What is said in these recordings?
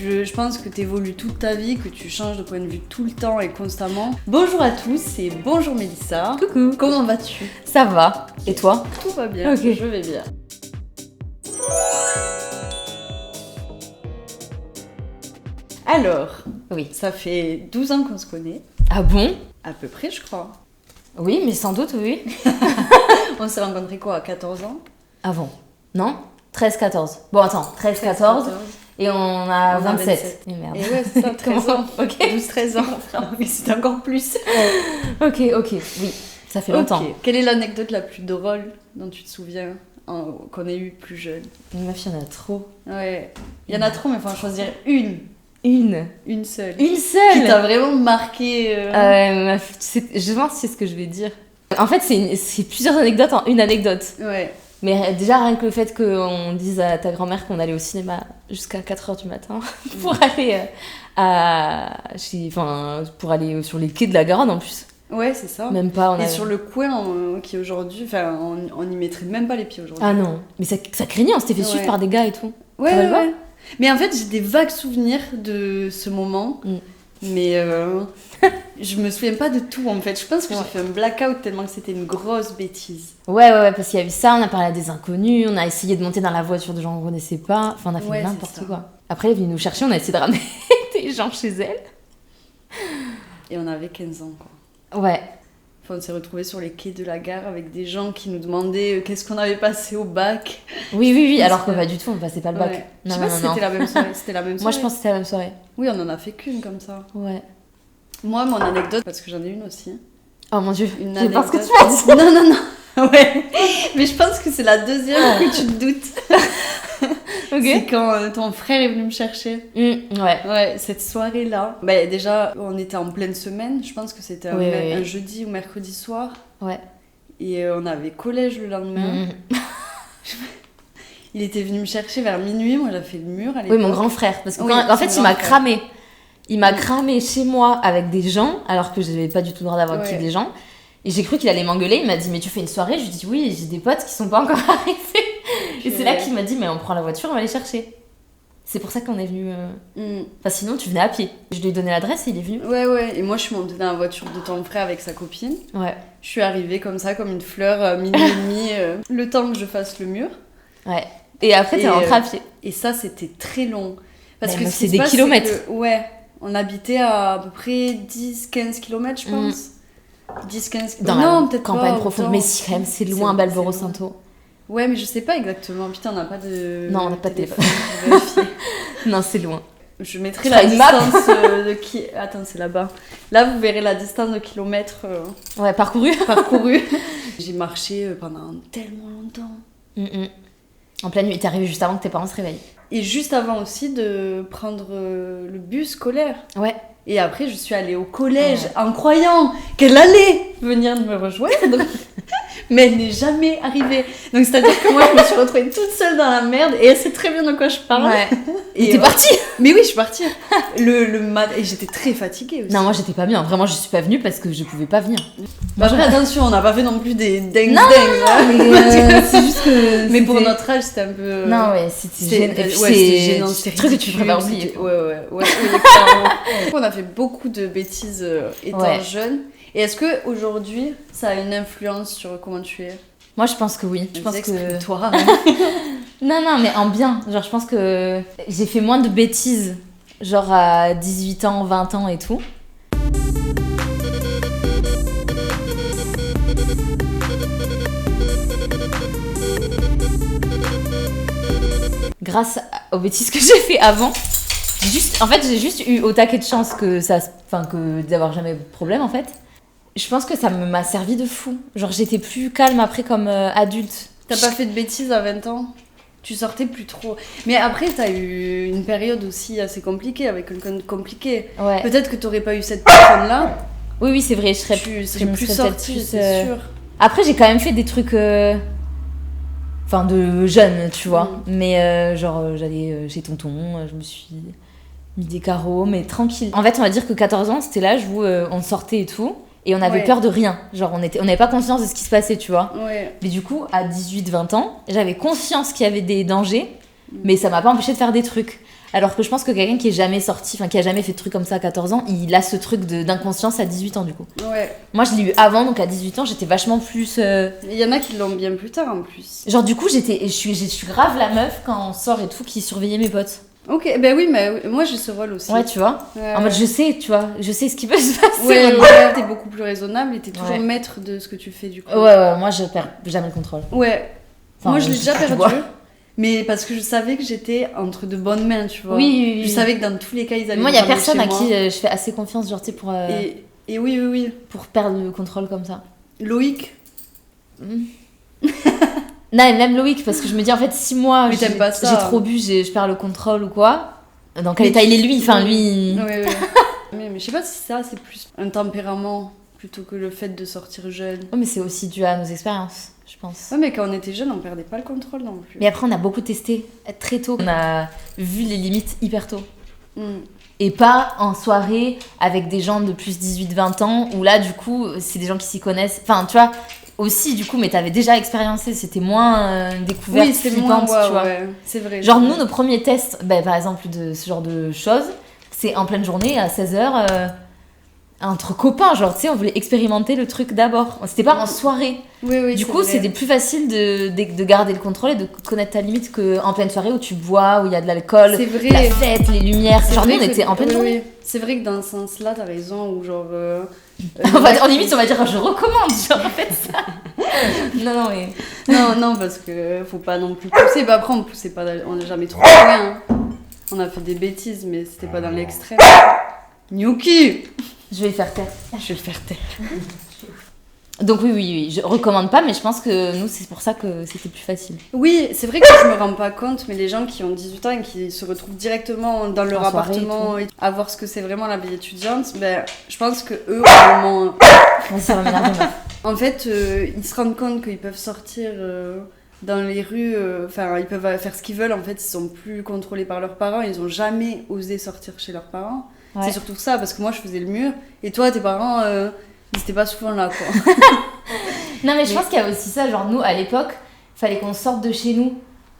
Je pense que tu évolues toute ta vie, que tu changes de point de vue tout le temps et constamment. Bonjour à tous et bonjour Mélissa. Coucou. Comment vas-tu? Ça va. Et toi? Tout va bien, Ok. Je vais bien. Alors, Oui. ça fait 12 ans qu'on se connaît, Ah bon? à peu près je crois. Oui, mais sans doute, oui. On s'est rencontrés quoi, à 14 ans? Avant. Non? 13-14. Bon, attends, 13-14. Et on a On a 27. Et merde. Et ouais, c'est ça, 13 ans. Ok. 12-13 ans. Oui, c'est encore plus. Ok. Oui. Ça fait longtemps. Ok. Quelle est l'anecdote la plus drôle dont tu te souviens qu'on ait eu plus jeune? Une meuf, il y en a trop. Ouais. Il y en a trop, mais il faut en choisir une. Une seule. Une Qui seule? t'a vraiment marqué. Meuf, je pense que c'est ce que je vais dire. En fait, c'est plusieurs anecdotes en une anecdote. Ouais. Mais déjà, rien que le fait qu'on dise à ta grand-mère qu'on allait au cinéma jusqu'à 4h du matin pour aller pour aller sur les quais de la Garonne en plus. Ouais, c'est ça. Même pas. Et sur le coin qui aujourd'hui, on n'y mettrait même pas les pieds aujourd'hui. Ah non, mais ça craignait, on s'était fait suivre par des gars et tout. Ouais, Ça va le voir ouais. Mais en fait, j'ai des vagues souvenirs de ce moment. Mais je me souviens pas de tout en fait. Je pense que j'ai fait un blackout tellement que c'était une grosse bêtise. Ouais, parce qu'il y a eu ça, on a parlé à des inconnus, on a essayé de monter dans la voiture de gens qu'on connaissait pas. Enfin, on a fait n'importe quoi. Après, elle est venue nous chercher, on a essayé de ramener des gens chez elle. Et on avait 15 ans quoi. Ouais. Enfin, on s'est retrouvés sur les quais de la gare avec des gens qui nous demandaient qu'est-ce qu'on avait passé au bac. Oui, alors que pas du tout, on passait pas le bac. Ouais. Non, je sais pas si c'était la même soirée. C'était la même soirée. Moi, je pense que c'était la même soirée. Oui, on en a fait qu'une comme ça. Ouais. Moi, mon anecdote, parce que j'en ai une aussi. Oh mon dieu, Une je pense que anecdote. tu m'as dit. Non. Ouais. Mais je pense que c'est la deuxième que tu te doutes. Ok. C'est quand ton frère est venu me chercher. Ouais. Ouais, cette soirée-là. Bah, déjà, on était en pleine semaine. Je pense que c'était un jeudi ou mercredi soir. Ouais. Et on avait collège le lendemain. Il était venu me chercher vers minuit. Moi, j'ai fait le mur à l'époque. Oui, mon grand frère. Parce que Oui, en fait, il m'a frère. cramé. Il m'a cramé chez moi avec des gens, alors que je n'avais pas du tout le droit d'avoir qu'il y ait des gens. Et j'ai cru qu'il allait m'engueuler. Il m'a dit, mais tu fais une soirée? Je lui ai dit, oui, j'ai des potes qui sont pas encore arrivés. Et c'est là qu'il m'a dit, mais on prend la voiture, on va les chercher. C'est pour ça qu'on est venu. Enfin, sinon, tu venais à pied. Je lui ai donné l'adresse et il est venu. Ouais. Et moi, je suis montée dans la voiture de ton frère avec sa copine. Ouais. Je suis arrivée comme ça, comme une fleur, minuit et demi, le temps que je fasse le mur. Ouais. Et après, t'es rentrée à pied. Et ça, c'était très long. Parce Mais que c'est des kilomètres. On habitait à peu près 10-15 km, je pense. 10-15 Dans non, la peut-être campagne pas profonde. autant. Mais si, quand même, c'est loin, Balboro-Santo. Ouais, mais je sais pas exactement. Putain, on n'a pas de... Non, on n'a pas de téléphone. Pour vérifier. Non, c'est loin. Je mettrai Tu la feras une map. distance de qui... Attends, c'est là-bas. Là, vous verrez la distance de kilomètres Ouais, parcouru. parcourus. J'ai marché pendant tellement longtemps. En pleine nuit. T'es arrivé juste avant que tes parents se réveillent. Et juste avant aussi de prendre le bus scolaire. Ouais. Et après, je suis allée au collège en croyant qu'elle allait venir me rejoindre. Mais elle n'est jamais arrivée. Donc, c'est-à-dire que moi, je me suis retrouvée toute seule dans la merde. Et elle sait très bien de quoi je parle. Ouais. Et t'es partie? Mais oui, je suis partie. Le matin. Et j'étais très fatiguée aussi. Non, moi j'étais pas bien. Vraiment, je suis pas venue parce que je pouvais pas venir. Bah après, attention, on n'a pas fait non plus des dingues. Non, mais c'est juste que. Mais pour notre âge, c'était un peu. Non, ouais, c'était gênant. C'était gênant. C'est truc que tu préfères oublier. Ouais, clairement. On a fait beaucoup de bêtises étant jeune. Et est-ce que aujourd'hui, ça a une influence sur comment tu es? Moi, je pense que oui. Je pense que toi. non, mais en bien. Genre, je pense que j'ai fait moins de bêtises, genre à 18 ans, 20 ans et tout. Grâce aux bêtises que j'ai fait avant, j'ai juste eu au taquet de chance que d'avoir jamais de problème en fait. Je pense que ça m'a servi de fou. Genre j'étais plus calme après comme adulte. T'as pas fait de bêtises à 20 ans? Tu sortais plus trop. Mais après, t'as eu une période aussi assez compliquée, avec quelqu'un de compliqué. Ouais. Peut-être que t'aurais pas eu cette personne-là. Oui, c'est vrai, je serais plus peut-être sortie, c'est sûr. Après, j'ai quand même fait des trucs... Enfin, de jeune, tu vois. Mais j'allais chez tonton, je me suis mis des carreaux, mais tranquille. En fait, on va dire que 14 ans, c'était l'âge où on sortait et tout. Et on avait peur de rien. Genre, on n'avait pas conscience de ce qui se passait, tu vois. Ouais. Mais du coup, à 18-20 ans, j'avais conscience qu'il y avait des dangers, mais ça m'a pas empêché de faire des trucs. Alors que je pense que quelqu'un qui est jamais sorti, enfin qui a jamais fait de trucs comme ça à 14 ans, il a ce truc d'inconscience à 18 ans du coup. Ouais. Moi je l'ai eu avant, donc à 18 ans j'étais vachement plus... Il y en a qui l'ont bien plus tard en plus. Genre du coup je suis grave la meuf quand on sort et tout qui surveillait mes potes. Ok, ben oui, mais moi j'ai ce rôle aussi. Ouais, tu vois. En mode je sais ce qui peut se passer. Ouais, t'es beaucoup plus raisonnable et t'es toujours maître de ce que tu fais du coup. Ouais, moi je perds jamais le contrôle. Ouais. Enfin, moi je l'ai déjà perdu. Mais parce que je savais que j'étais entre de bonnes mains, tu vois. Oui. Je savais que dans tous les cas, ils allaient. Moi, il y a personne à qui je fais assez confiance, genre, tu sais, pour. Et oui. Pour perdre le contrôle comme ça. Loïc. Non, et même Loïc, parce que je me dis, en fait, si moi, j'ai trop bu, je perds le contrôle ou quoi. Dans quel état il est lui, enfin, lui. Oui. mais je sais pas si ça, c'est plus un tempérament plutôt que le fait de sortir jeune. Ouais, mais c'est aussi dû à nos expériences. Je pense. Ouais, mais quand on était jeune, on perdait pas le contrôle non plus. Mais après, on a beaucoup testé très tôt. On a vu les limites hyper tôt. Et pas en soirée avec des gens de plus 18-20 ans où là, du coup, c'est des gens qui s'y connaissent. Enfin, tu vois, aussi, du coup, mais t'avais déjà expériencé. C'était moins découverte, flippante, tu vois. Ouais, c'est vrai. Genre, nous, nos premiers tests, par exemple, de ce genre de choses, c'est en pleine journée, à 16h, entre copains, genre, tu sais, on voulait expérimenter le truc d'abord. C'était pas en soirée. Oui, du coup, c'était plus facile de garder le contrôle et de connaître ta limite qu'en pleine soirée où tu bois, où il y a de l'alcool, la fête, les lumières. Genre, nous, on était en pleine journée. C'est vrai que dans ce sens-là, t'as raison, ou genre... en limite, on va dire, je recommande, genre, faites ça. Non, parce que faut pas non plus pousser. Bah, après, on n'est jamais trop loin. On a fait des bêtises, mais c'était pas dans l'extrême. Gnocchi. Je vais le faire taire. Donc oui, je recommande pas, mais je pense que nous, c'est pour ça que c'était plus facile. Oui, c'est vrai que je me rends pas compte, mais les gens qui ont 18 ans et qui se retrouvent directement dans leur appartement et à voir ce que c'est vraiment la vie étudiante, je pense que eux, au moment... En fait, ils se rendent compte qu'ils peuvent sortir dans les rues, ils peuvent faire ce qu'ils veulent, en fait, ils sont plus contrôlés par leurs parents, ils ont jamais osé sortir chez leurs parents. Ouais. C'est surtout ça, parce que moi je faisais le mur, et toi tes parents, ils étaient pas souvent là, quoi. Non, mais je pense qu'il y a aussi ça, genre nous à l'époque, fallait qu'on sorte de chez nous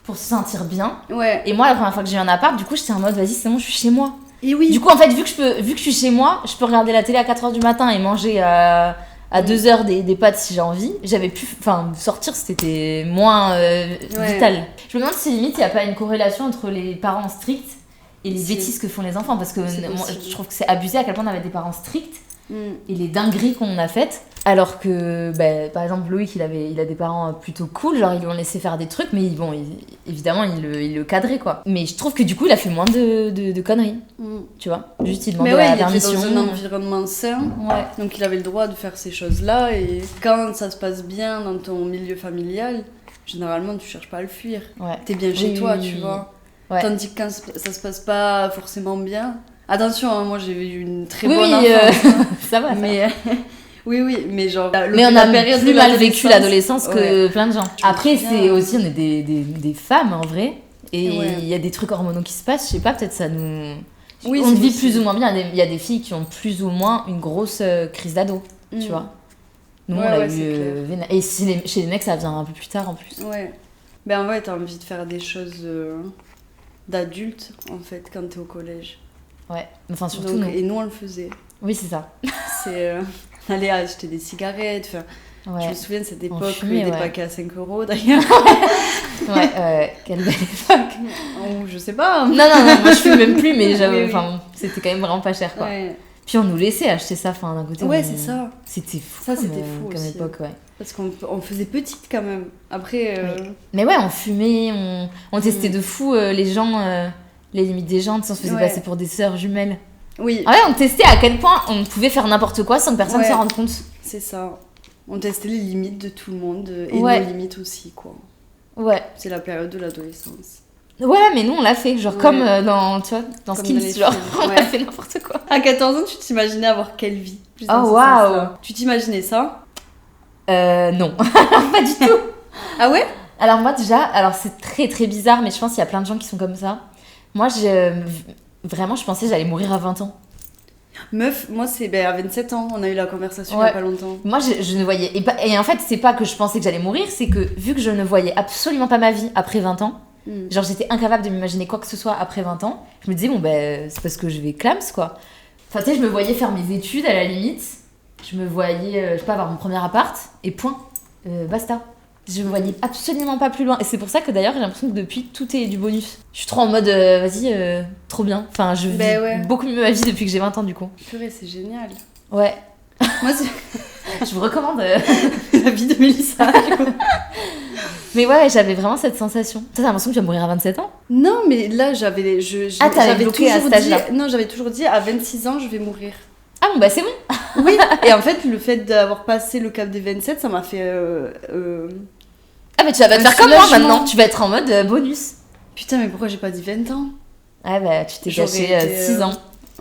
pour se sentir bien. Ouais. Et moi, la première fois que j'ai eu un appart, du coup j'étais en mode vas-y, c'est bon, je suis chez moi. Et oui. Du coup, en fait, vu que je suis chez moi, je peux regarder la télé à 4h du matin et manger à 2h des pâtes si j'ai envie. J'avais pu. Enfin, sortir c'était moins vital. Je me demande si limite il n'y a pas une corrélation entre les parents stricts et les bêtises que font les enfants, parce que moi, je trouve que c'est abusé à quel point on avait des parents stricts et les dingueries qu'on a faites, alors que par exemple Loïc il a des parents plutôt cool, genre ils lui ont laissé faire des trucs, mais bon, évidemment il le cadrait, quoi. Mais je trouve que du coup il a fait moins de conneries, tu vois, juste il demandait la permission. Il était dans un environnement sain, donc il avait le droit de faire ces choses là, et quand ça se passe bien dans ton milieu familial, généralement tu cherches pas à le fuir, t'es bien chez toi, tu vois. Ouais. Tandis que quand ça se passe pas forcément bien... Attention, hein, moi j'ai eu une très bonne enfance. Ça va, mais oui, mais genre... Mais on a plus mal vécu l'adolescence que plein de gens. Après, c'est aussi, on est des femmes en vrai. Et il y a des trucs hormonaux qui se passent, je sais pas, peut-être ça nous... Oui, on vit plus ou moins bien. Il y a des filles qui ont plus ou moins une grosse crise d'ado, tu vois. Nous, on l'a eu... Et chez les mecs, ça vient un peu plus tard en plus. Ouais. En vrai, t'as envie de faire des choses... d'adulte en fait quand t'es au collège. Ouais, enfin surtout donc, nous. Et nous on le faisait. Oui, c'est ça. C'est aller acheter des cigarettes, je me souviens de cette époque où il y avait des paquets à 5€ d'ailleurs. Quelle belle époque. Je sais pas. Non, moi je fume même plus, mais c'était quand même vraiment pas cher, quoi. Ouais. Puis on nous laissait acheter ça, d'un côté. Ouais, c'est ça. C'était fou. Ça, c'était fou comme aussi. époque, ouais. Parce qu'on faisait petite quand même. Après. Oui. Mais ouais, on fumait, on testait de fou les gens, les limites des gens, on se faisait passer pour des sœurs jumelles. Oui. Ouais, on testait à quel point on pouvait faire n'importe quoi sans que personne s'en rende compte. C'est ça. On testait les limites de tout le monde et nos limites aussi, quoi. Ouais. C'est la période de l'adolescence. Ouais, mais nous on l'a fait, genre comme dans Skins, genre on a fait n'importe quoi. À 14 ans, tu t'imaginais avoir quelle vie? Oh waouh! Tu t'imaginais ça? Non, pas du tout. Ah ouais? Alors moi déjà, c'est très très bizarre, mais je pense qu'il y a plein de gens qui sont comme ça. Moi, vraiment, je pensais que j'allais mourir à 20 ans. Meuf, moi c'est à 27 ans, on a eu la conversation il y a pas longtemps. Moi je ne voyais... Et en fait, c'est pas que je pensais que j'allais mourir, c'est que vu que je ne voyais absolument pas ma vie après 20 ans, Genre, j'étais incapable de m'imaginer quoi que ce soit après 20 ans. Je me disais, bon, c'est parce que je vais clams, quoi. Enfin, tu sais, je me voyais faire mes études, à la limite. Je me voyais, je sais pas, avoir mon premier appart, et point. Basta. Je me voyais absolument pas plus loin. Et c'est pour ça que d'ailleurs, j'ai l'impression que depuis, tout est du bonus. Je suis trop en mode, vas-y, trop bien. Enfin, je vis beaucoup mieux ma vie depuis que j'ai 20 ans, du coup. Purée, c'est génial. Ouais. Moi, je vous recommande la vie de Mélissa. Mais ouais, j'avais vraiment cette sensation. T'as l'impression que tu vas mourir à 27 ans ? Non, mais là, j'avais bloqué à cet âge-là. Non, j'avais toujours dit, à 26 ans, je vais mourir. Ah bon, c'est bon. Oui, et en fait, le fait d'avoir passé le cap des 27, ça m'a fait... Ah, mais tu vas pas te faire comme moi maintenant. Tu vas être en mode bonus. Putain, mais pourquoi j'ai pas dit 20 ans ? Ouais, tu t'es gâché 6 ans.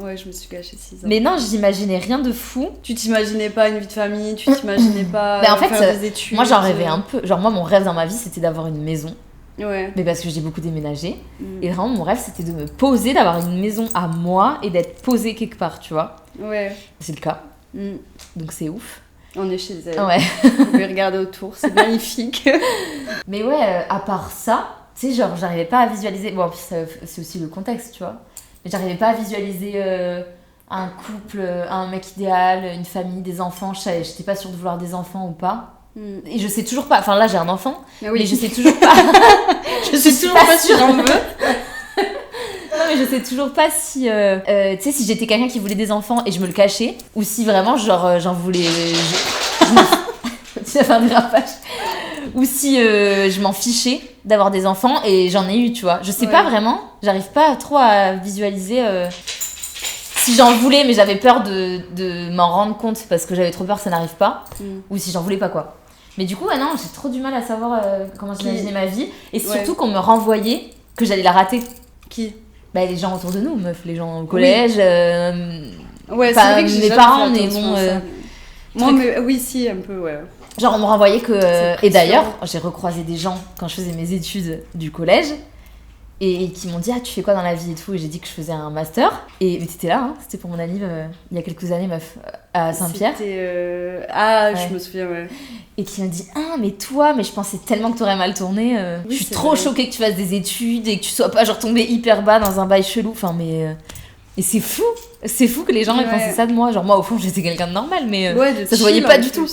Ouais, je me suis gâchée 6 ans. Mais non, j'imaginais rien de fou. Tu t'imaginais pas une vie de famille, tu t'imaginais pas en fait, faire des études. Moi, j'en rêvais un peu. Genre, moi, mon rêve dans ma vie, c'était d'avoir une maison. Ouais. Mais parce que j'ai beaucoup déménagé. Et vraiment, mon rêve, c'était de me poser, d'avoir une maison à moi et d'être posée quelque part, tu vois. Ouais. C'est le cas. Donc, c'est ouf. On est chez elle. Ouais. Vous pouvez regarder autour, c'est magnifique. Mais ouais, à part ça, tu sais, genre, j'arrivais pas à visualiser. Bon, c'est aussi le contexte, tu vois. Mais j'arrivais pas à visualiser un couple, un mec idéal, une famille, des enfants. J'étais pas sûre de vouloir des enfants ou pas. Et je sais toujours pas. Enfin, là, j'ai un enfant. Mais je sais toujours pas. Je sais toujours pas si j'en veux. Non, mais je sais toujours pas si. Tu sais, si j'étais quelqu'un qui voulait des enfants et je me le cachais. Ou si vraiment, genre, j'en voulais. Tu vas faire un dérapage. Ou si je m'en fichais d'avoir des enfants et j'en ai eu, tu vois. Je sais pas vraiment, j'arrive pas trop à visualiser si j'en voulais mais j'avais peur de m'en rendre compte parce que j'avais trop peur que ça n'arrive pas, ou si j'en voulais pas, quoi. Mais du coup, non, j'ai trop du mal à savoir comment j'imaginais ma vie, et surtout qu'on me renvoyait que j'allais la rater. Qui ? Les gens autour de nous, meuf, les gens au collège. Ouais, c'est vrai que j'ai mes parents, mais bon. Moi, mais oui, si, un peu, ouais. Genre, on me renvoyait que... Et d'ailleurs, j'ai recroisé des gens quand je faisais mes études du collège et qui m'ont dit « Ah, tu fais quoi dans la vie et tout ?» Et j'ai dit que je faisais un master. Mais t'étais là, hein, c'était pour mon anniv il y a quelques années, meuf, à Saint-Pierre. C'était... Ah, ouais. Je me souviens, ouais. Et qui m'a dit « Ah, mais toi, mais je pensais tellement que t'aurais mal tourné. Oui, je suis trop choquée que tu fasses des études et que tu sois pas genre tombée hyper bas dans un bail chelou. » Enfin, mais... Et c'est fou que les gens aient pensé ça de moi. Genre, moi, au fond, j'étais quelqu'un de normal, mais ça se voyait pas du tout.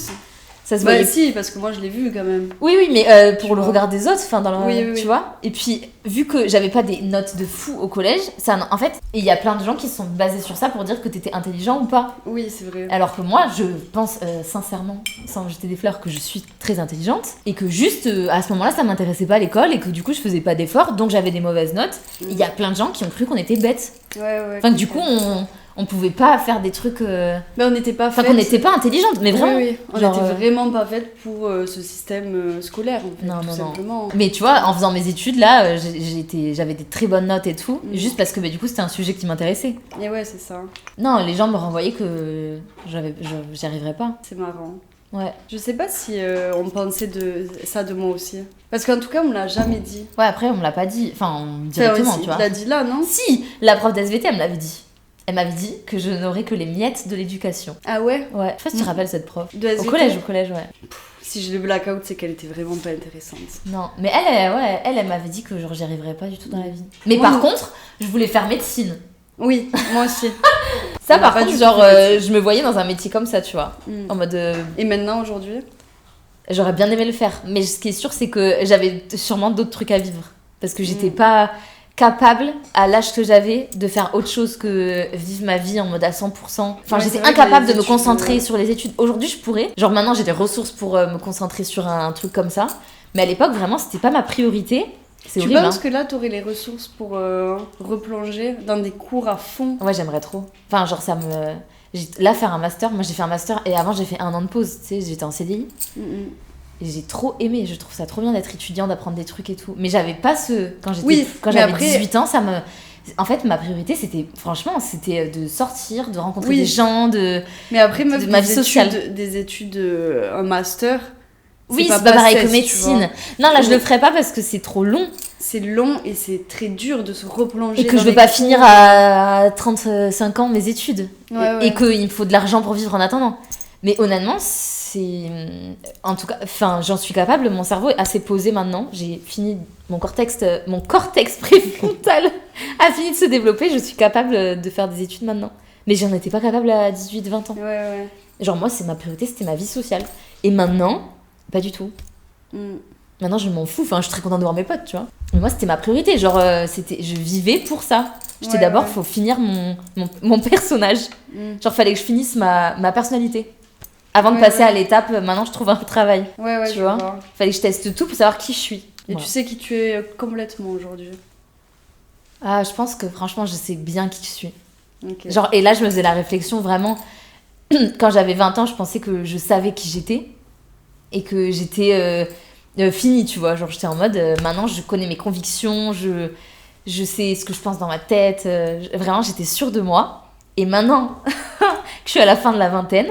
Ça se voyait. Si, parce que moi je l'ai vu quand même. Oui, mais pour le regard des autres, enfin dans le, tu vois. Et puis vu que j'avais pas des notes de fou au collège, ça, en fait, il y a plein de gens qui se sont basés sur ça pour dire que t'étais intelligent ou pas. Oui, c'est vrai. Alors que moi, je pense sincèrement, sans jeter des fleurs, que je suis très intelligente et que juste à ce moment-là, ça m'intéressait pas à l'école et que du coup, je faisais pas d'efforts, donc j'avais des mauvaises notes. Il y a plein de gens qui ont cru qu'on était bêtes. Ouais. Enfin, du coup, on pouvait pas faire des trucs. Mais on n'était pas faites. Enfin, qu'on n'était pas intelligente, mais vraiment. Oui. On était vraiment pas faites pour ce système scolaire, en fait. Non. Simplement. Mais tu vois, en faisant mes études, là, j'avais des très bonnes notes et tout, juste parce que du coup, c'était un sujet qui m'intéressait. Et ouais, c'est ça. Non, les gens me renvoyaient que j'y arriverais pas. C'est marrant. Ouais. Je sais pas si on pensait de ça de moi aussi. Parce qu'en tout cas, on me l'a jamais dit. Ouais, après, on me l'a pas dit. Enfin, directement, tu vois. Tu l'as dit là, non ? Si, la prof d'SVT, elle me l'avait dit. Elle m'avait dit que je n'aurais que les miettes de l'éducation. Ah ouais ? Ouais. Je sais pas si tu te rappelles cette prof. De SVT ? Au collège, ouais. Si je l'ai blackout, c'est qu'elle était vraiment pas intéressante. Non, mais elle m'avait dit que genre j'y arriverais pas du tout dans la vie. Mais par contre, je voulais faire médecine. Oui, moi aussi. Ça, par contre, genre, je me voyais dans un métier comme ça, tu vois. En mode... Et maintenant, aujourd'hui ? J'aurais bien aimé le faire. Mais ce qui est sûr, c'est que j'avais sûrement d'autres trucs à vivre. Parce que j'étais pas capable, à l'âge que j'avais, de faire autre chose que vivre ma vie en mode à 100%. Enfin, j'étais incapable de me concentrer sur les études. Aujourd'hui, je pourrais. Genre, maintenant, j'ai des ressources pour me concentrer sur un truc comme ça. Mais à l'époque, vraiment, c'était pas ma priorité. C'est horrible. Tu penses que là, t'aurais les ressources pour replonger dans des cours à fond ? Ouais, j'aimerais trop. Enfin, genre, ça me... Là, faire un master, moi j'ai fait un master et avant j'ai fait 1 an de pause, tu sais, j'étais en CDI. Et j'ai trop aimé, je trouve ça trop bien d'être étudiant, d'apprendre des trucs et tout. Mais j'avais pas ce... Quand j'avais 18 ans, ça me... En fait, ma priorité, c'était de sortir, de rencontrer des gens, mais après, de ma vie sociale. Des études, un master... Oui, c'est pas pareil que médecine. Non, là, je le ferais pas parce que c'est trop long. C'est long et c'est très dur de se replonger. Et que je vais pas finir à 35 ans mes études. Ouais. Et qu'il me faut de l'argent pour vivre en attendant. Mais honnêtement, c'est... En tout cas, enfin, j'en suis capable, mon cerveau est assez posé maintenant. J'ai fini, mon cortex préfrontal a fini de se développer. Je suis capable de faire des études maintenant. Mais j'en étais pas capable à 18-20 ans. Ouais. Genre moi, c'est ma priorité, c'était ma vie sociale. Et maintenant, pas du tout. Maintenant, je m'en fous. Enfin, je suis très contente de voir mes potes, tu vois. Mais moi, c'était ma priorité. Genre, je vivais pour ça. J'étais d'abord, faut finir mon personnage. Genre, fallait que je finisse ma personnalité. Avant de passer à l'étape, maintenant, je trouve un travail. Ouais, tu vois. Fallait que je teste tout pour savoir qui je suis. Et tu sais qui tu es complètement aujourd'hui? Ah, je pense que franchement, je sais bien qui je suis. Okay. Genre, et là, je me faisais la réflexion vraiment. Quand j'avais 20 ans, je pensais que je savais qui j'étais. Et que j'étais finie, tu vois. Genre, j'étais en mode, maintenant, je connais mes convictions, je sais ce que je pense dans ma tête. Vraiment, j'étais sûre de moi. Et maintenant que je suis à la fin de la vingtaine,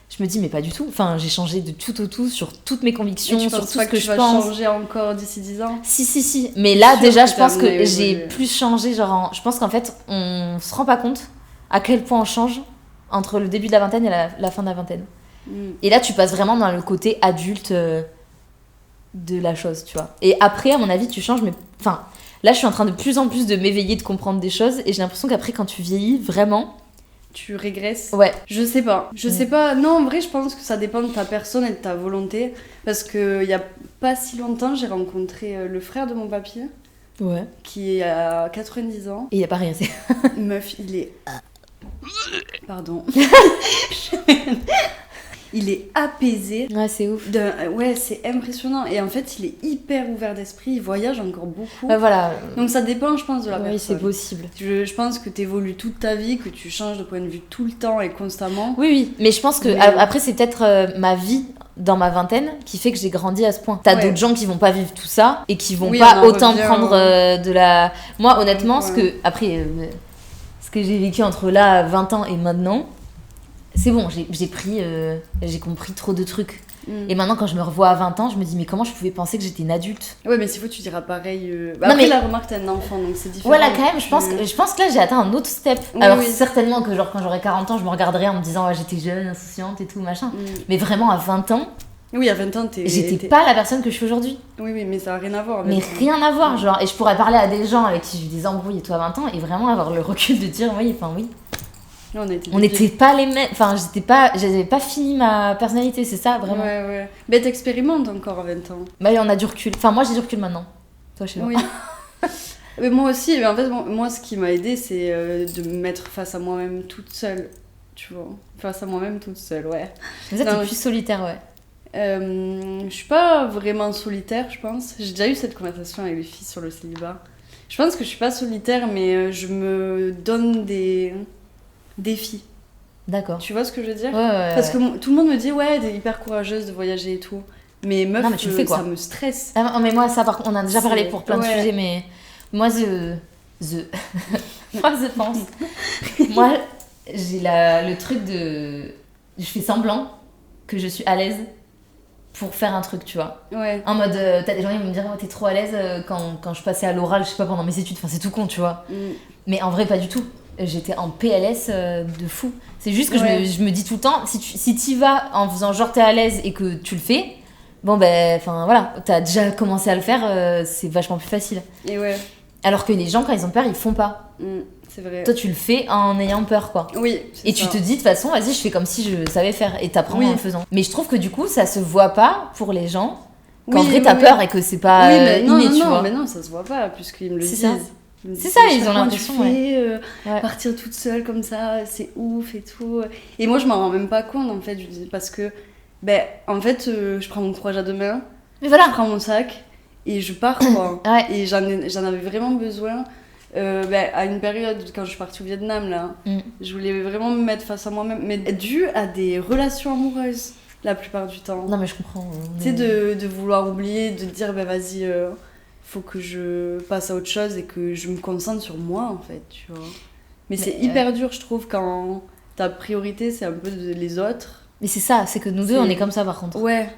je me dis, mais pas du tout. Enfin, j'ai changé de tout au tout sur toutes mes convictions, sur tout ce que je pense. Tu vas changer encore d'ici 10 ans? Si. Mais là, déjà, je pense que j'ai plus changé. Genre, je pense qu'en fait, on se rend pas compte à quel point on change entre le début de la vingtaine et la fin de la vingtaine. Et là, tu passes vraiment dans le côté adulte de la chose, tu vois. Et après, à mon avis, tu changes, mais... Enfin, là, je suis en train de plus en plus de m'éveiller, de comprendre des choses, et j'ai l'impression qu'après, quand tu vieillis, vraiment... Tu régresses? Ouais. Je sais pas. Non, en vrai, je pense que ça dépend de ta personne et de ta volonté. Parce qu'il y a pas si longtemps, j'ai rencontré le frère de mon papy. Ouais. Qui a 90 ans. Et il y a pas rien, c'est... Meuf, il est... Pardon. Il est apaisé. Ouais, c'est ouf. Ouais, c'est impressionnant. Et en fait, il est hyper ouvert d'esprit. Il voyage encore beaucoup. Voilà. Donc ça dépend, je pense, de la personne. Oui, c'est possible. Je pense que t'évolues toute ta vie, que tu changes de point de vue tout le temps et constamment. Oui. Mais je pense que... Après, c'est peut-être ma vie dans ma vingtaine qui fait que j'ai grandi à ce point. T'as d'autres gens qui vont pas vivre tout ça et qui vont pas autant prendre de la... Moi, honnêtement, ce que... Après, ce que j'ai vécu entre là, 20 ans et maintenant... C'est bon, j'ai compris trop de trucs. Et maintenant, quand je me revois à 20 ans, je me dis, mais comment je pouvais penser que j'étais une adulte? Ouais, mais s'il faut, tu diras pareil. Après, la remarque, t'es un enfant, donc c'est différent. Voilà, quand même, je pense que là, j'ai atteint un autre step. Alors, certainement que, genre, quand j'aurai 40 ans, je me regarderai en me disant, j'étais jeune, insouciante et tout, machin. Mais vraiment, à 20 ans... Oui, à 20 ans, j'étais pas la personne que je suis aujourd'hui. Oui, mais ça n'a rien à voir. Mais rien à voir, genre. Et je pourrais parler à des gens avec qui j'ai eu des embrouilles et tout à 20 ans et vraiment avoir le recul de dire, oui. On n'était pas les mêmes. Enfin, j'avais pas fini ma personnalité, c'est ça, vraiment. Ouais. Mais t'expérimentes encore à 20 ans. Bah, on a du recul. Enfin, moi, j'ai du recul maintenant. Toi, je sais pas. Oui. Mais moi aussi, mais en fait, moi, ce qui m'a aidée, c'est de me mettre face à moi-même toute seule. Tu vois. Face à moi-même toute seule, ouais. Mais ça, t'es plus solitaire, ouais. Je suis pas vraiment solitaire, je pense. J'ai déjà eu cette conversation avec les filles sur le célibat. Je pense que je suis pas solitaire, mais je me donne des défis. D'accord. Tu vois ce que je veux dire? Ouais. Parce que tout le monde me dit, ouais, t'es hyper courageuse de voyager et tout. Mais meuf, non, mais tu le fais, quoi. Ça me stresse. Ah, mais moi, ça, par contre, on a déjà parlé pour plein de sujets, mais moi, moi, je pense. Moi, j'ai le truc de... Je fais semblant que je suis à l'aise pour faire un truc, tu vois. Ouais. En mode, t'as des gens qui vont me dire, oh, t'es trop à l'aise quand je passais à l'oral, je sais pas, pendant mes études. Enfin, c'est tout con, tu vois. Mais en vrai, pas du tout. J'étais en PLS de fou. C'est juste que je me dis tout le temps, si t'y vas en faisant genre t'es à l'aise et que tu le fais, bon ben, enfin voilà, t'as déjà commencé à le faire, c'est vachement plus facile. Et ouais. Alors que les gens, quand ils ont peur, ils font pas. C'est vrai. Toi, tu le fais en ayant peur, quoi. Oui. Et tu te dis, de toute façon, vas-y, je fais comme si je savais faire. Et t'apprends en le faisant. Mais je trouve que du coup, ça se voit pas pour les gens. Qu'en vrai, t'as peur et que c'est pas inné, tu vois. Mais non, ça se voit pas, puisqu'ils me le disent. C'est ça, ils ont l'impression. Partir toute seule comme ça, c'est ouf et tout. Et moi, je m'en rends même pas compte, en fait. Je dis, parce que, en fait, je prends mon courage à deux mains. Mais voilà. Je prends mon sac et je pars, quoi. Et j'en avais vraiment besoin. À une période, quand je suis partie au Vietnam, là, je voulais vraiment me mettre face à moi-même, mais dû à des relations amoureuses, la plupart du temps. Non, mais je comprends. Tu sais, de vouloir oublier, de dire, vas-y, faut que je passe à autre chose et que je me concentre sur moi, en fait, tu vois. Mais c'est hyper dur, je trouve, quand ta priorité, c'est un peu les autres. Mais c'est ça, c'est que nous deux, on est comme ça, par contre. Ouais.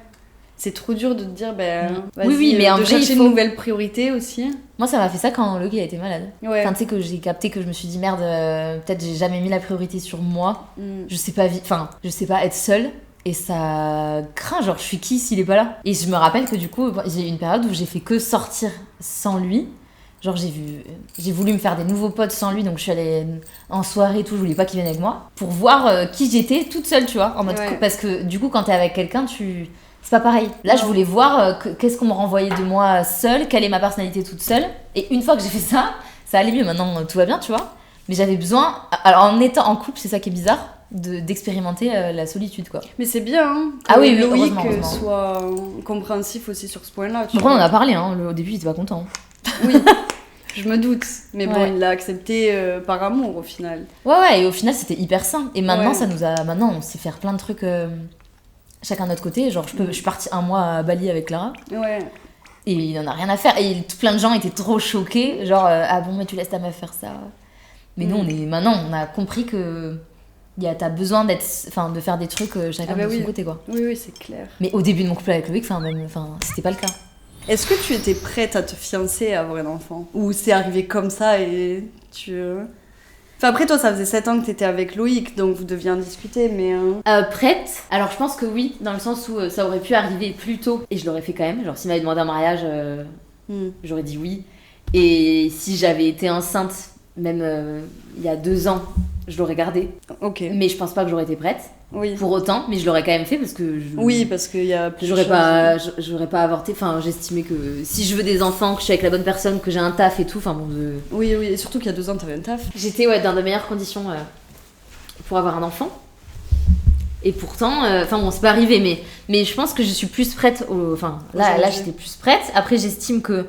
C'est trop dur de te dire, vas-y, oui, mais en de vrai, chercher une nouvelle priorité aussi. Moi, ça m'a fait ça quand Loki a été malade. Ouais. Enfin, tu sais, que j'ai capté que je me suis dit, merde, peut-être j'ai jamais mis la priorité sur moi. Je sais pas être seule. Et ça craint, genre je suis qui s'il est pas là? Et je me rappelle que du coup, j'ai eu une période où j'ai fait que sortir sans lui. Genre j'ai voulu me faire des nouveaux potes sans lui, donc je suis allée en soirée et tout, je voulais pas qu'il vienne avec moi. Pour voir qui j'étais toute seule, tu vois. En mode parce que du coup, quand t'es avec quelqu'un, c'est pas pareil. Là, je voulais voir qu'est-ce qu'on me renvoyait de moi seule, quelle est ma personnalité toute seule. Et une fois que j'ai fait ça allait mieux. Maintenant, tout va bien, tu vois. Mais j'avais besoin, alors en étant en couple, c'est ça qui est bizarre, d'expérimenter la solitude, quoi. Mais c'est bien, hein, que oui, Loïc heureusement. soit compréhensif aussi sur ce point-là. Bon, on en a parlé, hein. Au début, il était pas content. Oui, je me doute. Mais bon, il l'a accepté par amour, au final. Ouais, et au final, c'était hyper sain. Et maintenant, maintenant, on sait faire plein de trucs chacun de notre côté. Genre, je suis partie 1 mois à Bali avec Clara. Ouais. Et il en a rien à faire. Et plein de gens étaient trop choqués. Genre, ah bon, mais tu laisses ta meuf faire ça. Mais nous, maintenant, on a compris que t'as besoin de faire des trucs chacun de son côté, quoi. Oui, c'est clair. Mais au début de mon couple avec Loïc, c'était pas le cas. Est-ce que tu étais prête à te fiancer et à avoir un enfant? Ou c'est arrivé comme ça et tu... Enfin, après, toi, ça faisait 7 ans que t'étais avec Loïc, donc vous deviez en discuter, mais... Prête? Alors, je pense que oui, dans le sens où ça aurait pu arriver plus tôt. Et je l'aurais fait quand même. Genre, s'il m'avait demandé un mariage, j'aurais dit oui. Et si j'avais été enceinte... Même il y a 2 ans, je l'aurais gardé. Ok. Mais je pense pas que j'aurais été prête. Oui. Pour autant, mais je l'aurais quand même fait parce que... Oui, parce qu'il y a plus j'aurais pas avorté. Enfin, j'estimais que si je veux des enfants, que je suis avec la bonne personne, que j'ai un taf et tout, enfin bon... Oui, et surtout qu'il y a 2 ans, t'avais un taf. J'étais dans de meilleures conditions pour avoir un enfant. Et pourtant, bon, c'est pas arrivé, mais je pense que je suis plus prête là, j'étais plus prête. Après, j'estime que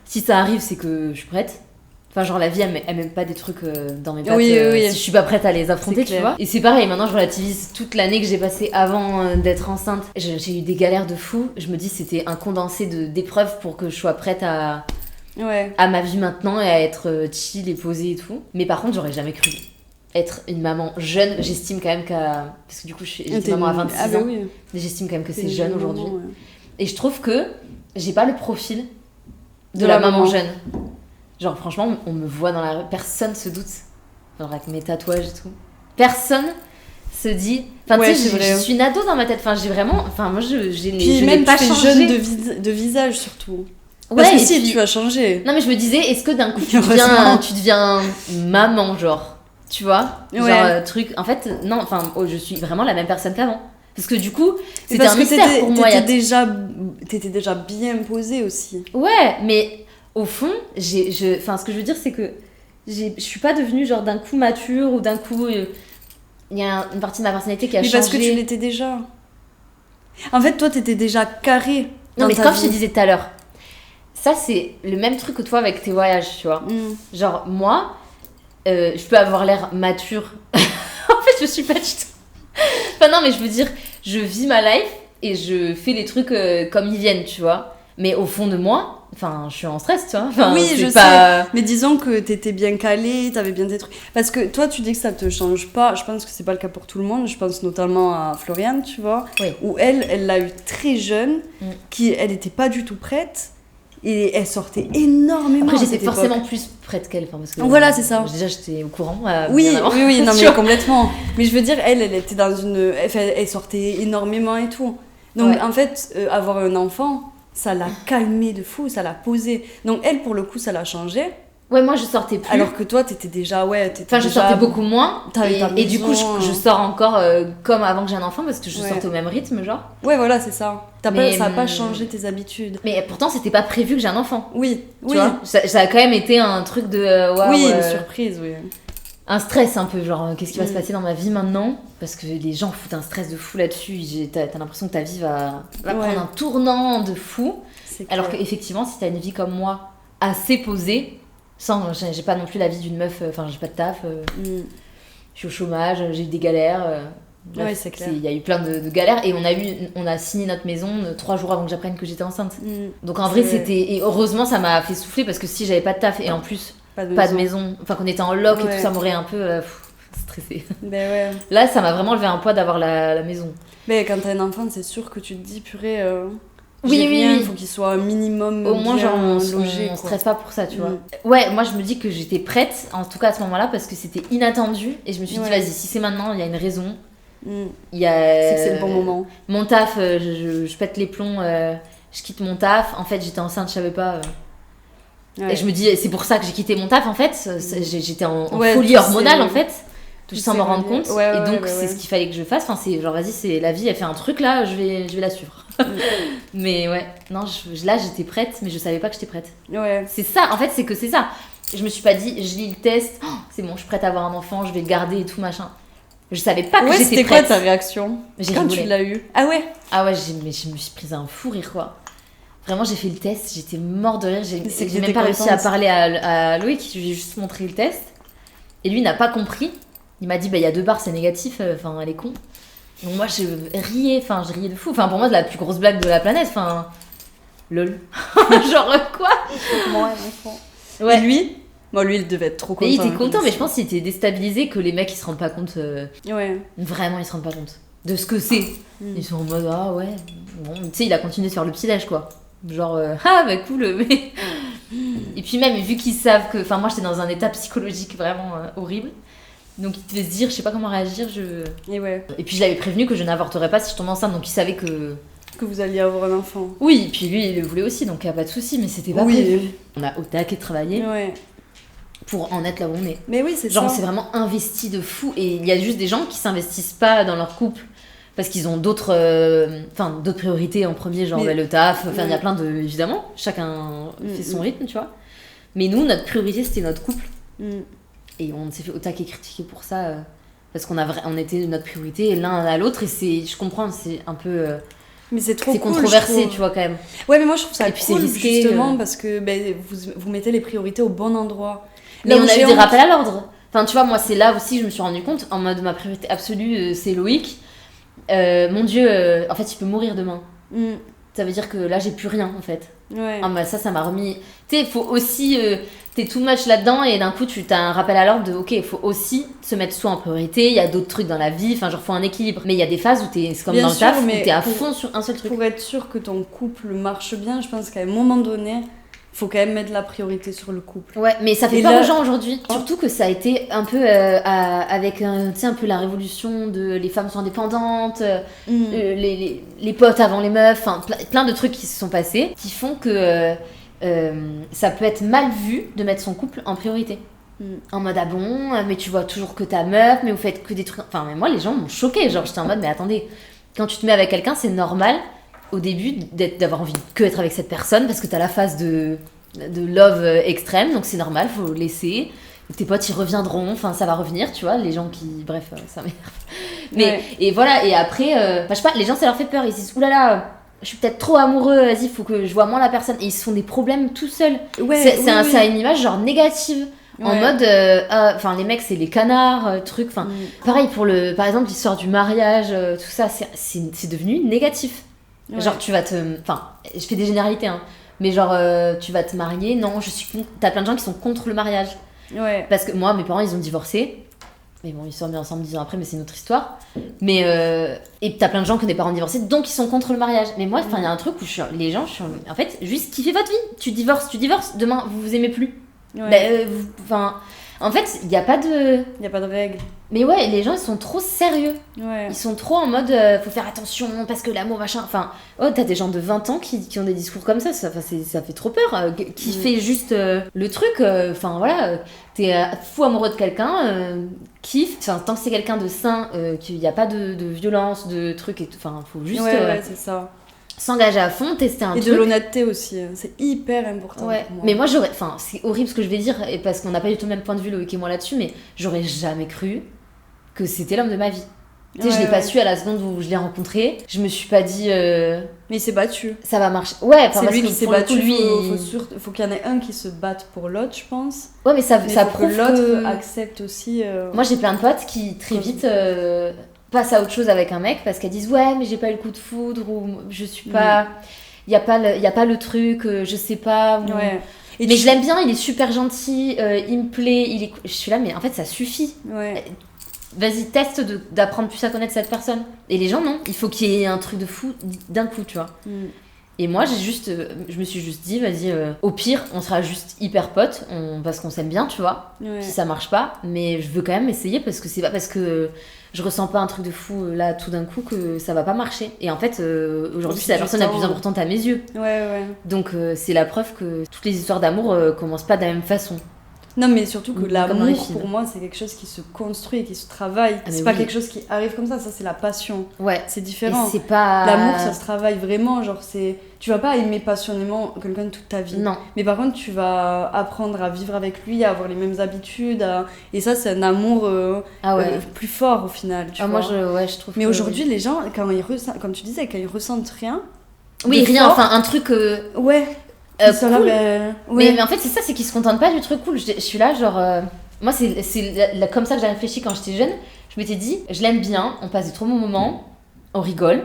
si ça arrive, c'est que je suis prête. Enfin, genre, la vie, elle m'aime pas des trucs dans mes pattes si je suis pas prête à les affronter, tu vois. Et c'est pareil, maintenant, je relativise toute l'année que j'ai passée avant d'être enceinte. J'ai eu des galères de fou. Je me dis, c'était un condensé d'épreuves pour que je sois prête à ma vie maintenant et à être chill et posée et tout. Mais par contre, j'aurais jamais cru être une maman jeune. J'estime quand même parce que du coup, j'étais maman à 26 ans. Oui. Mais j'estime quand même que c'est jeune aujourd'hui. Ouais. Et je trouve que j'ai pas le profil de la maman jeune. Genre, franchement, on me voit dans la rue, personne se doute. Genre, avec mes tatouages et tout. Personne se dit... Enfin, tu sais, je suis une ado dans ma tête. Enfin, j'ai vraiment... Enfin, moi, je n'ai pas changé. Jeune de visage, surtout. Parce que si, tu as changé. Non, mais je me disais, est-ce que d'un coup, tu deviens maman, genre? Tu vois? Genre, truc... En fait, non, je suis vraiment la même personne qu'avant. Parce que du coup, c'était un mystère pour moi. T'étais déjà bien posée aussi. Ouais, mais... Au fond, ce que je veux dire, c'est que je suis pas devenue genre d'un coup mature ou d'un coup... Il y a une partie de ma personnalité qui a changé. Mais parce que tu l'étais déjà. En fait, toi, t'étais déjà carrée. Non, mais comme je te disais tout à l'heure, ça, c'est le même truc que toi avec tes voyages, tu vois. Genre, moi, je peux avoir l'air mature. En fait, je suis pas du tout... Enfin, non, mais je veux dire, je vis ma life et je fais les trucs comme ils viennent, tu vois. Mais au fond de moi... Enfin, je suis en stress, tu vois. Oui, je sais. Mais disons que t'étais bien calée, t'avais bien tes trucs. Parce que toi, tu dis que ça te change pas. Je pense que c'est pas le cas pour tout le monde. Je pense notamment à Floriane, tu vois. Oui. Où elle l'a eu très jeune, elle était pas du tout prête. Et elle sortait énormément. Après, j'étais forcément plus prête qu'elle. Parce que, voilà, c'est ça. Déjà, j'étais au courant. Oui, non, mais complètement. Mais je veux dire, elle était dans une... Elle sortait énormément et tout. Donc, en fait, avoir un enfant... Ça l'a calmée de fou, ça l'a posée. Donc elle, pour le coup, ça l'a changé. Ouais, moi, je sortais plus. Alors que toi, t'étais déjà... je sortais beaucoup moins. Et du coup, je sors encore comme avant que j'ai un enfant, parce que je sortais au même rythme, genre. Ouais, voilà, c'est ça. Ça n'a pas changé tes habitudes. Mais pourtant, c'était pas prévu que j'ai un enfant. Oui, tu vois, ça a quand même été un truc de... une surprise, oui. Un stress un peu, genre qu'est-ce qui va se passer dans ma vie maintenant, parce que les gens foutent un stress de fou là-dessus. T'as l'impression que ta vie va prendre un tournant de fou, alors qu'effectivement si t'as une vie comme moi assez posée, j'ai pas non plus la vie d'une meuf, j'ai pas de taf, je suis au chômage, j'ai eu des galères, bref, c'est clair. Il y a eu plein de galères et on a signé notre maison 3 jours avant que j'apprenne que j'étais enceinte. Donc en vrai et heureusement ça m'a fait souffler, parce que si j'avais pas de taf et en plus pas de maison, qu'on était en loc et tout, ça m'aurait un peu stressée. Là, ça m'a vraiment levé un poids d'avoir la maison. Mais quand t'as un enfant, c'est sûr que tu te dis, purée, oui, il faut qu'il soit un minimum au moins, genre, on logé. On stresse pas pour ça, tu vois. Ouais, moi, je me dis que j'étais prête, en tout cas à ce moment-là, parce que c'était inattendu. Et je me suis dit, vas-y, si c'est maintenant, il y a une raison. Il y a, c'est que c'est le bon moment. Mon taf, je pète les plombs, je quitte mon taf. En fait, j'étais enceinte, je savais pas. Et je me dis, c'est pour ça que j'ai quitté mon taf, en fait. J'étais en folie hormonale, en fait. Sans m'en rendre compte. Et donc, c'est ce qu'il fallait que je fasse. Enfin, c'est genre, vas-y, c'est la vie, elle fait un truc là, je vais la suivre. Mais ouais, non, là, j'étais prête, mais je savais pas que j'étais prête. C'est ça, en fait, c'est que c'est ça. Je me suis pas dit, je lis le test, c'est bon, je suis prête à avoir un enfant, je vais le garder et tout, machin. Je savais pas que j'étais prête. C'était quoi ta réaction quand tu l'as eu? Ah ouais, je me suis prise un fou rire, quoi. Vraiment, j'ai fait le test, j'étais morte de rire. J'ai même pas réussi à parler à Loïc, je lui ai juste montré le test. Et lui, il n'a pas compris. Il m'a dit, il y a 2 barres, c'est négatif, enfin, elle est con. Donc moi, je riais de fou. Enfin, pour moi, c'est la plus grosse blague de la planète, enfin, lol. Genre, quoi? Ouais. Et lui, il devait être trop content. Mais il était content, mais je pense qu'il était déstabilisé que les mecs, ils se rendent pas compte. Vraiment, ils se rendent pas compte de ce que c'est. Ils sont en mode, ah ouais. Bon, tu sais, il a continué de faire le petit-déj, quoi. Genre, cool, mais... Et puis même, vu qu'ils savent que... Enfin, moi, j'étais dans un état psychologique vraiment horrible. Donc, ils devaient se dire, je sais pas comment réagir, Et puis, je l'avais prévenu que je n'avorterais pas si je tombais enceinte. Donc, il savait que vous alliez avoir un enfant. Oui, et puis lui, il le voulait aussi, donc il n'y a pas de souci, mais c'était pas prévu. On a au taquet travaillé pour en être là où on est. Mais oui, c'est ça. Genre, on s'est vraiment investi de fou. Et il y a juste des gens qui s'investissent pas dans leur couple parce qu'ils ont d'autres priorités en premier, genre le taf. Enfin, il y a plein de... Évidemment, chacun fait son rythme, tu vois. Mais nous, notre priorité, c'était notre couple. Et on s'est fait au taquet critiquer pour ça, parce on était notre priorité l'un à l'autre. Et je comprends, c'est un peu... Mais c'est trop c'est cool, controversé, tu vois, quand même. Ouais, mais moi, je trouve ça et puis cool, c'est risqué, justement, parce que vous mettez les priorités au bon endroit. Mais on a eu des rappels à l'ordre. Enfin, tu vois, moi, c'est là aussi que je me suis rendu compte, en mode, ma priorité absolue, c'est Loïc. Mon Dieu, en fait, il peut mourir demain. Ça veut dire que là, j'ai plus rien, en fait. Ça m'a remis... Tu sais, il faut aussi... t'es too much là-dedans, et d'un coup, tu as un rappel à l'ordre de, ok, il faut aussi se mettre soi en priorité, il y a d'autres trucs dans la vie, enfin, genre, faut un équilibre. Mais il y a des phases où c'est comme dans le taf, où t'es à fond sur un seul truc. Pour être sûr que ton couple marche bien, je pense qu'à un moment donné... faut quand même mettre la priorité sur le couple. Ouais, mais ça fait peur aux gens aujourd'hui. Surtout que ça a été un peu avec un peu la révolution de les femmes sont indépendantes, les potes avant les meufs, enfin plein de trucs qui se sont passés qui font que ça peut être mal vu de mettre son couple en priorité. En mode, ah bon, mais tu vois toujours que ta meuf, mais vous faites que des trucs... Enfin, mais moi, les gens m'ont choquée. Genre, j'étais en mode, mais attendez, quand tu te mets avec quelqu'un, c'est normal au début d'avoir envie que être avec cette personne parce que t'as la phase de love extrême, donc c'est normal, faut laisser. Tes potes, ils reviendront, enfin, ça va revenir, tu vois, les gens qui... Bref, ça m'énerve. Mais, et voilà, et après, je sais pas, les gens, ça leur fait peur, ils se disent, oulala, je suis peut-être trop amoureux, vas-y, faut que je vois moins la personne. Et ils se font des problèmes tout seuls. C'est une image genre négative. En mode, les mecs, c'est les canards, truc. Pareil pour par exemple, l'histoire du mariage, tout ça, c'est devenu négatif. Genre, tu vas je fais des généralités, hein. Mais genre, tu vas te marier, non, t'as plein de gens qui sont contre le mariage. Parce que moi, mes parents, ils ont divorcé. Mais bon, ils se sont mis ensemble 10 ans après, mais c'est une autre histoire. Mais, et t'as plein de gens qui ont des parents divorcés, donc ils sont contre le mariage. Mais moi, il y a un truc où les gens, en fait, juste kiffez votre vie. Tu divorces, demain, vous vous aimez plus. En fait, il n'y a pas de... Il n'y a pas de règles. Mais ouais, les gens, ils sont trop sérieux. Ils sont trop en mode, faut faire attention, parce que l'amour, machin... Enfin, t'as des gens de 20 ans qui ont des discours comme ça fait trop peur. Qui fait juste le truc, voilà, t'es fou amoureux de quelqu'un, kiffe. Tant que c'est quelqu'un de sain, qu'il n'y a pas de violence, de trucs, et enfin, faut juste... c'est ça. S'engager à fond, tester un truc. Et de l'honnêteté aussi, c'est hyper important pour moi. Mais moi, c'est horrible ce que je vais dire, et parce qu'on n'a pas du tout le même point de vue, Loïc et moi, là-dessus, mais j'aurais jamais cru que c'était l'homme de ma vie. Tu sais, je l'ai pas su à la seconde où je l'ai rencontré. Je me suis pas dit... Mais il s'est battu. Ça va marcher. Ouais, c'est lui qui s'est battu. Faut qu'il y en ait un qui se batte pour l'autre, je pense. Ouais, mais ça prouve que l'autre accepte aussi... Moi, j'ai plein de potes qui, très vite... passe à autre chose avec un mec parce qu'elles disent ouais mais j'ai pas eu le coup de foudre ou je suis pas y a pas le truc je sais pas mais je l'aime bien, il est super gentil, il me plaît, je suis là mais en fait ça suffit. Vas-y, teste d'apprendre plus à connaître cette personne. Et les gens non, il faut qu'il y ait un truc de fou d'un coup, tu vois. Et moi, je me suis juste dit, vas-y, au pire, on sera juste hyper potes, parce qu'on s'aime bien, tu vois. Ouais. Si ça marche pas, mais je veux quand même essayer parce que c'est pas parce que je ressens pas un truc de fou là tout d'un coup que ça va pas marcher. Et en fait, aujourd'hui, c'est la personne la plus importante à mes yeux. Ouais. Donc, c'est la preuve que toutes les histoires d'amour commencent pas de la même façon. Non, mais surtout que l'amour, pour moi, c'est quelque chose qui se construit, qui se travaille. C'est pas quelque chose qui arrive comme ça c'est la passion. Ouais. C'est différent. Et c'est pas... L'amour, ça se travaille vraiment, genre tu vas pas aimer passionnément quelqu'un toute ta vie. Non. Mais par contre, tu vas apprendre à vivre avec lui, à avoir les mêmes habitudes, et ça, c'est un amour plus fort au final, tu vois. Moi, je trouve. Mais aujourd'hui, les gens, quand ils ressentent, comme tu disais, quand ils ressentent rien... Oui, rien, enfin, un truc... Ouais. Cool. Ouais. Mais en fait c'est ça, c'est qu'ils se contentent pas du truc cool. Je suis là genre moi c'est comme ça que j'ai réfléchi quand j'étais jeune. Je m'étais dit je l'aime bien, on passe de trop bons moments, on rigole,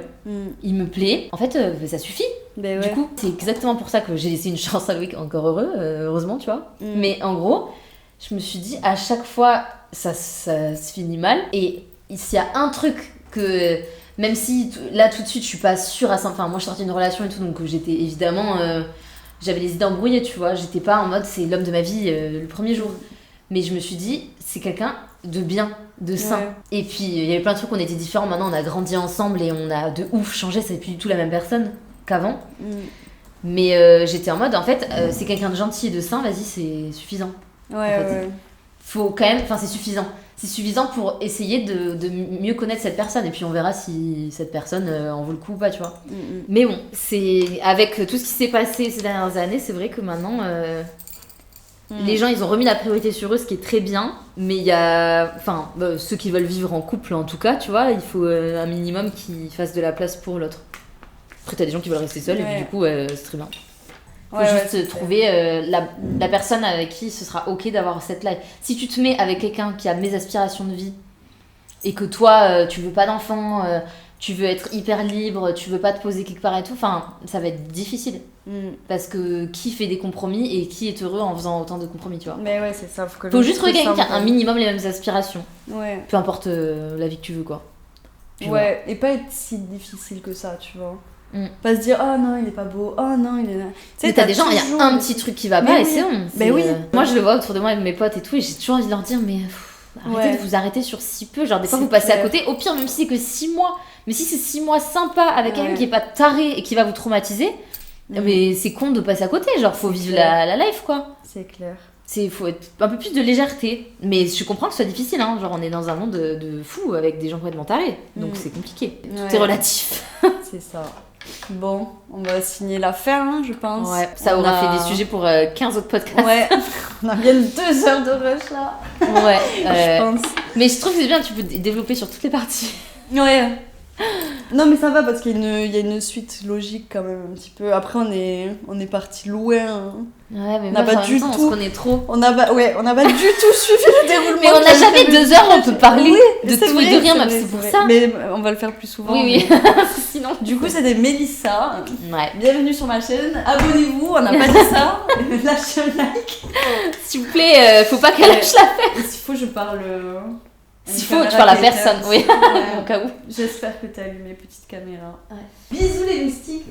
il me plaît, en fait ça suffit. Du coup c'est exactement pour ça que j'ai laissé une chance à Loïc, encore heureusement tu vois. Mais en gros je me suis dit à chaque fois ça se finit mal, et s'il y a un truc que même si là tout de suite je suis pas sûre à ça, enfin moi je suis sortie d'une relation et tout, donc j'étais évidemment j'avais les idées embrouillées, tu vois. J'étais pas en mode c'est l'homme de ma vie le premier jour. Mais je me suis dit, c'est quelqu'un de bien, de sain. Ouais. Et puis, il y avait plein de trucs, on était différents. Maintenant, on a grandi ensemble et on a de ouf changé. C'est plus du tout la même personne qu'avant. Mais j'étais en mode, en fait, c'est quelqu'un de gentil et de sain, vas-y, c'est suffisant. Ouais. Faut quand même, enfin, c'est suffisant. C'est suffisant pour essayer de mieux connaître cette personne, et puis on verra si cette personne en vaut le coup ou pas, tu vois. Mais bon, c'est avec tout ce qui s'est passé ces dernières années, c'est vrai que maintenant les gens ils ont remis la priorité sur eux, ce qui est très bien, mais il y a ceux qui veulent vivre en couple en tout cas, tu vois, il faut un minimum qui fasse de la place pour l'autre. Après t'as des gens qui veulent rester seuls et puis du coup c'est très bien. Faut juste trouver la personne avec qui ce sera ok d'avoir cette life. Si tu te mets avec quelqu'un qui a mes aspirations de vie et que toi tu veux pas d'enfant, tu veux être hyper libre, tu veux pas te poser quelque part et tout, enfin ça va être difficile. Parce que qui fait des compromis et qui est heureux en faisant autant de compromis, tu vois. Mais ouais, c'est ça. Faut juste trouver quelqu'un qui a un minimum les mêmes aspirations. Ouais. Peu importe la vie que tu veux, quoi. Puis voilà. Et pas être si difficile que ça, tu vois. Pas se dire oh non il est pas beau, oh non il est là. Tu sais, t'as des gens, il y a un petit truc qui va pas et c'est bon. Moi je le vois autour de moi avec mes potes et tout, et j'ai toujours envie de leur dire mais arrêtez de vous arrêter sur si peu, genre des fois vous passez à côté, au pire même si c'est que 6 mois, mais si c'est 6 mois sympa avec quelqu'un qui est pas taré et qui va vous traumatiser, mais c'est con de passer à côté, genre faut vivre la life quoi. C'est clair. Faut être un peu plus de légèreté, mais je comprends que ce soit difficile, hein. Genre on est dans un monde de fous avec des gens complètement tarés, donc c'est compliqué, tout est relatif. C'est ça. Bon, on va signer la fin, hein, je pense. Ouais, ça aura fait des sujets pour 15 autres podcasts. Ouais, on a bien 2 heures de rush là. Ouais, je pense. Mais je trouve que c'est bien, tu peux développer sur toutes les parties. Ouais. Non mais ça va parce qu'il y a une suite logique quand même un petit peu. Après on est parti loin. Hein. Ouais, mais on n'a pas du tout. On se connaît trop. On n'a pas du tout suivi le déroulement. Mais on n'a jamais 2 heures, on peut parler de tout et de rien, même c'est pour ça. Mais on va le faire plus souvent. Oui. Sinon. Du coup, c'était Mélissa. Ouais. Bienvenue sur ma chaîne. Abonnez-vous, on n'a pas dit ça. Lâchez un like. S'il vous plaît, faut pas qu'elle lâche la fête. S'il faut, je parle. S'il faut, tu parles à personne, oui. Au cas où. J'espère que t'as allumé, petite caméra. Ouais. Bisous les moustiques.